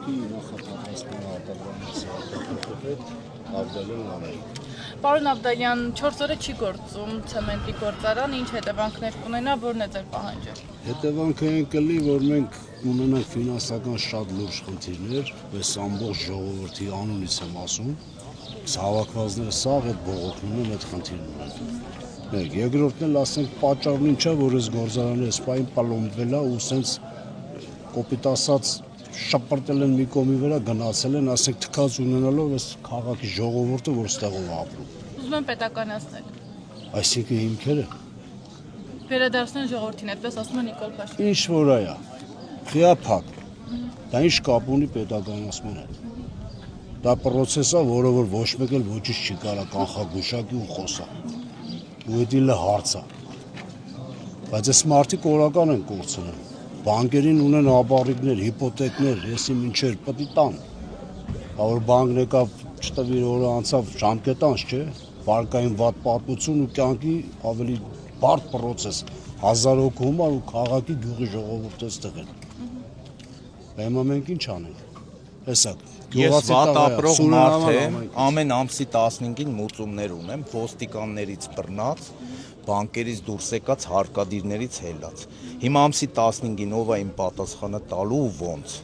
Բանկի նախապատրաստման արտադրամասի հետ Ավդալյան Լանային։ Պարոն Ավդալյան, 4 օրը չի գործում ցեմենտի գործարան, ինչ հետևանքներ կունենա, որն է ձեր պահանջը։ Հետևանքը այն կլինի, որ մենք ունենանք ֆինանսական շատ լուրջ խնդիրներ, այս ամբողջ ժողովրդի անունից եմ ասում, հավաքվածները սաղ այդ բողոքնում են այդ խնդիրն ունեն։ Մեկ, երկրորդն էլ ասենք պատճառն ինչա, որ այս գործարանը այս պահին պալոմվել է ու սենց կոպիտ ասած շպրտել են մի կողմի վրա, գնացել են, ասենք թքած ունենալով այս քաղաքի ժողովուրդը, որ ստեղով ապրում։ Ուզում եմ պետականացնել։ Այսինքն հիմքերը Վերադարձնել ժողովրդին, այդպես ասում է Նիկոլ Փաշինյանը։ ինչ որ այա, խիափակ, դա ինչ կապ ունի պետականացման հետ։ Դա պրոցես է, որը որ ոչ մեկ էլ ոչինչ չի կարա կանխագուշակի ու խոսա։ Ու դա հարց է։ Բայց այս մարդիկ օրական են կորցնում։ Բանկերին ունեն ապառիկներ, հիպոթեկներ, եսի մինչեր պետք է տան։ Որ բանկն եկավ չտվի օրը անցավ ժամկետանց, չէ՞։ Վարկային վատ պատմություն ու կյանքի ավելի բարդ պրոցես 1000 հոգու համար ու քաղաքի գյուղի ժողովուրդը ստեղել։ Հիմա մենք ինչ անենք։ Հեսա Ես վատ ապրող մարդ եմ, ամեն ամսի 15-ին մուծումներ ունեմ, ոստիկաններից բռնած, բանկերից դուրս եկած, հարկադիրներից հելած։ Հիմա ամսի 15-ին ով է իմ պատասխանը տալու ու ոնց։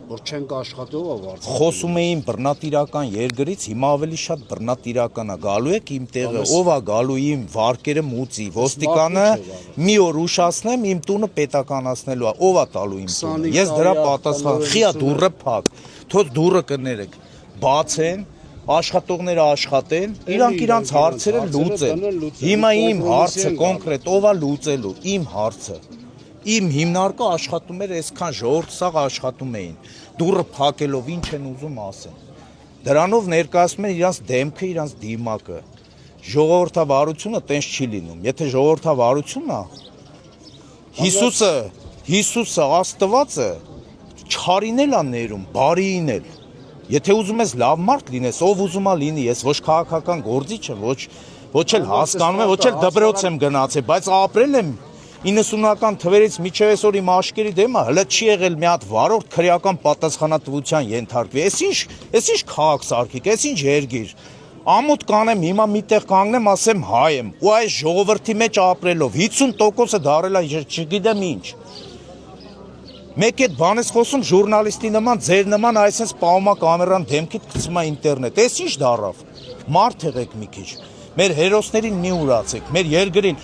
Որ չենք աշխատող ավարտել։ Խոսում էին բռնատիրական երկրից, հիմա ավելի շատ բռնատիրական է։ Գալու եք իմ տեղը, ով է գալու իմ վարկերը մուծի, ոստիկանը մի օր ուշացնեմ, իմ տունը պետականացնելու է, ով է տալու իմ տունը։ Ես դրա պատասխան, խիա դուռը փակ, թող դուռը կներեք, բացեն, աշխատողները աշխատեն, իրանք հարցերը լուծեն։ Հիմա իմ հարցը կոնկրետ ով է լուծելու, իմ հարցը։ Իմ հիմնարկը աշխատում էր, այսքան ժողովուրդ սաղ աշխատում էին, դուռը փակելով ինչ են ուզում ասեն։ Դրանով ներկայացնում են իրանց դեմքը, իրանց դիմակը։ Ժողովրդավարությունը տենց չի լինում։ Եթե ժողովրդավարությունն է, Հիսուսը, Աստվածը չարին էլ է ներում, բարիին էլ։ Եթե ուզում ես լավ մարդ լինես, ով ուզում է լինի, ես ոչ քաղաքական գործիչ եմ, ոչ էլ հասկանում եմ, ոչ էլ դպրոց եմ գնացել, բայց ապրել եմ 90-ական թվերից միջև այսօր իմ աշկերի դեմը հələ չի եղել մի հատ վարորդ քրեական պատասխանատվության ենթարկվի։ Էս ինչ քաղաք սարքիկ, էս ինչ երգիր։ Ամոթ կանեմ հիմա միտեղ կանգնեմ, ասեմ հայ եմ, ու այս ժողովրդի մեջ ապրելով 50%-ը դարել է չգիտեմ ինչ։ Մեկ այդ բան ես խոսում ժուրնալիստի նման, ձեր նման այսպես պահումա կամերան դեմքիդ գցում է ինտերնետ։ Էս ինչ դարավ։ Մարդ եղեք մի քիչ։ Մեր հերոսներին մի ուրացեք, մեր երկրին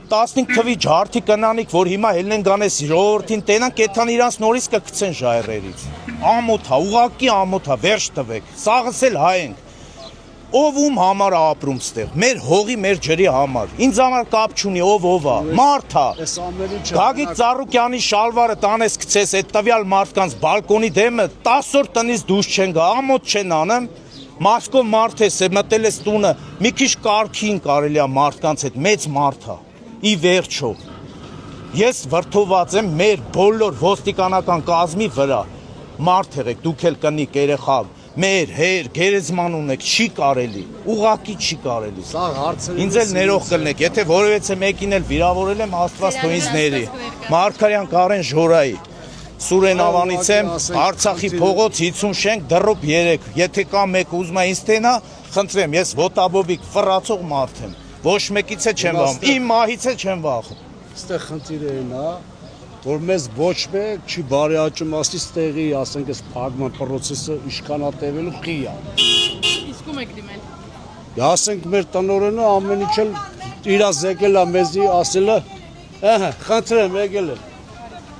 15 թվի ջարդի կնանիք, որ հիմա ելնեն գանես ժողովրդին տենան, կեթան իրանց նորից կգցեն ժայռերից։ Ամոթ է, ուղղակի ամոթ է, վերջ տվեք, սաղս էլ հայ ենք։ Ով ում համար է ապրում ստեղ, մեր հողի, մեր ջրի համար, ինձ համար կապ չունի, ով է, մարդ է։ Գագիկ Ծառուկյանի շալվարը տանես գցես, այդ տվյալ մարդկանց բալկոնի դեմը 10 օր տնից դուրս չեն գա, ամոթ չեն անեմ։ Մասկով մարդ ես, մտել ես տունը, մի քիչ կարգին կարելի է մարդկանց հետ, մեծ մարդ է։ Ի վերջո, ես վրդոված եմ մեր բոլոր ոստիկանական կազմի վրա, մարդ եղեք, դուք էլ կնիկ երեխա, մեր հեր, գերեզման ունեք, չի կարելի, ուղղակի չի կարելի, ինձ էլ ներող կլնեք, եթե որևէցե մեկին էլ վիրավորել եմ, Աստված թող ինձ ների, Մարգարյան Կարեն Ժորայի, Սուրեն Ավանից եմ, Արցախի փողոց 50 շենք, դռոպ 3, եթե կա մեկ ուզում է ինձ տենա, խնդրեմ, ես ոտաբոբիկ ֆռացող մարդ եմ, ոչ մեկից է չեմ վախում, իմ մահից է չեմ վախում։ Այստեղ խնդիրը այն է, որ մեզ ոչ մեկ չի բարեհաճում ասի ստեղի, ասենք այս փակման պրոցեսը իշխանատևելու խի է։ Իսկ ում եք դիմել։ Ասենք մեր տնօրենը ամեն ինչ էլ իրա զեկել է մեզի ասել է, խնդրեմ եկել է։